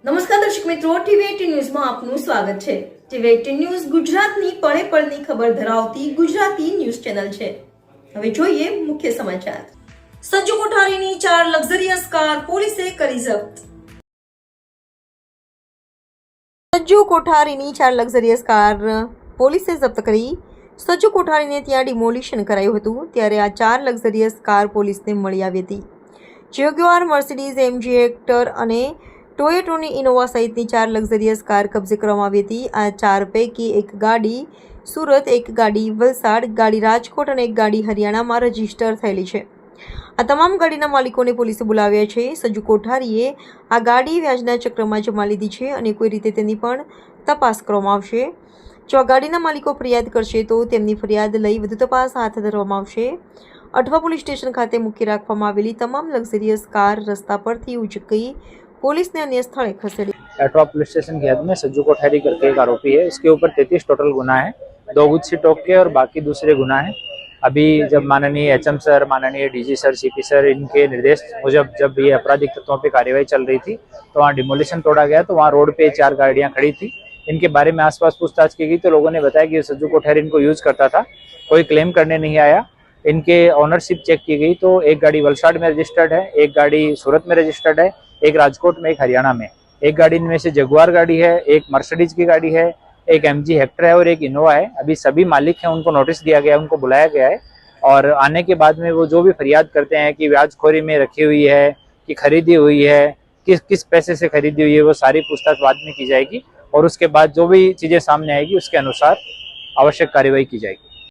નમસ્કાર દર્શક મિત્રો, ટીવી18 ન્યૂઝમાં આપનું સ્વાગત છે। ટીવી18 ન્યૂઝ ગુજરાતની પળે પળની ખબર ધરાવતી ગુજરાતી ન્યૂઝ ચેનલ છે। હવે જોઈએ મુખ્ય સમાચાર। સંજુ કોઠારીની 4 લક્ઝરિયસ કાર પોલીસે કરી જપ્ત। સંજુ કોઠારીની 4 લક્ઝરિયસ કાર પોલીસે જપ્ત કરી। સંજુ કોઠારીને ત્યાં ડિમોલિશન કરાયું હતું, ત્યારે આ 4 લક્ઝરિયસ કાર પોલીસને મળી આવી હતી। જેગ્યુઆર, મર્સિડીઝ એમજી હેક્ટર અને ટોયોટાની ઇનોવા સહિતની 4 લક્ઝરિયસ કાર કબજે કરવામાં આવી હતી। આ 4 પૈકી એક ગાડી સુરત, એક ગાડી વલસાડ, ગાડી રાજકોટ અને એક ગાડી હરિયાણામાં રજીસ્ટર થયેલી છે। આ તમામ ગાડીના માલિકોને પોલીસે બોલાવ્યા છે। સંજુ કોઠારીએ આ ગાડી વ્યાજના ચક્રમાં જમા લીધી છે અને કોઈ રીતે તેની પણ તપાસ કરવામાં આવશે। જો આ ગાડીના માલિકો ફરિયાદ કરશે તો તેમની ફરિયાદ લઈ વધુ તપાસ હાથ ધરવામાં આવશે। અઠવા પોલીસ સ્ટેશન ખાતે મૂકી રાખવામાં આવેલી તમામ લક્ઝરિયસ કાર રસ્તા પરથી ઉચકી पुलिस ने अन्य स्थल खसेड़ी। अठवा पुलिस स्टेशन की हद में संजू कोठारी करके एक आरोपी है। इसके ऊपर 33 टोटल गुना है, 2 गुच्छी टोक के और बाकी दूसरे गुना है। अभी जब माननीय एचएम सर, माननीय डीजी सर, सीपी सर इनके निर्देश मुजब जब ये आपराधिक तत्वों पे कार्यवाही चल रही थी तो वहाँ डिमोलिशन तोड़ा गया, तो वहाँ रोड पे 4 गाड़ियाँ खड़ी थी। इनके बारे में आसपास पूछताछ की गई तो लोगों ने बताया कि संजू कोठारी इनको यूज करता था, कोई क्लेम करने नहीं आया। इनके ऑनरशिप चेक की गई तो एक गाड़ी वलसाड में रजिस्टर्ड है, एक गाड़ी सूरत में रजिस्टर्ड है, एक राजकोट में, एक हरियाणा में। एक गाड़ी इनमें से जगुआर गाड़ी है, एक मर्सिडीज की गाड़ी है, एक एमजी हेक्टर है और एक इनोवा है। अभी सभी मालिक हैं, उनको नोटिस दिया गया है, उनको बुलाया गया है और आने के बाद में वो जो भी फरियाद करते हैं कि व्याजखोरी में रखी हुई है, कि खरीदी हुई है, किस पैसे से खरीदी हुई है, वो सारी पूछताछ बाद में की जाएगी और उसके बाद जो भी चीजें सामने आएगी उसके अनुसार आवश्यक कार्यवाही की जाएगी।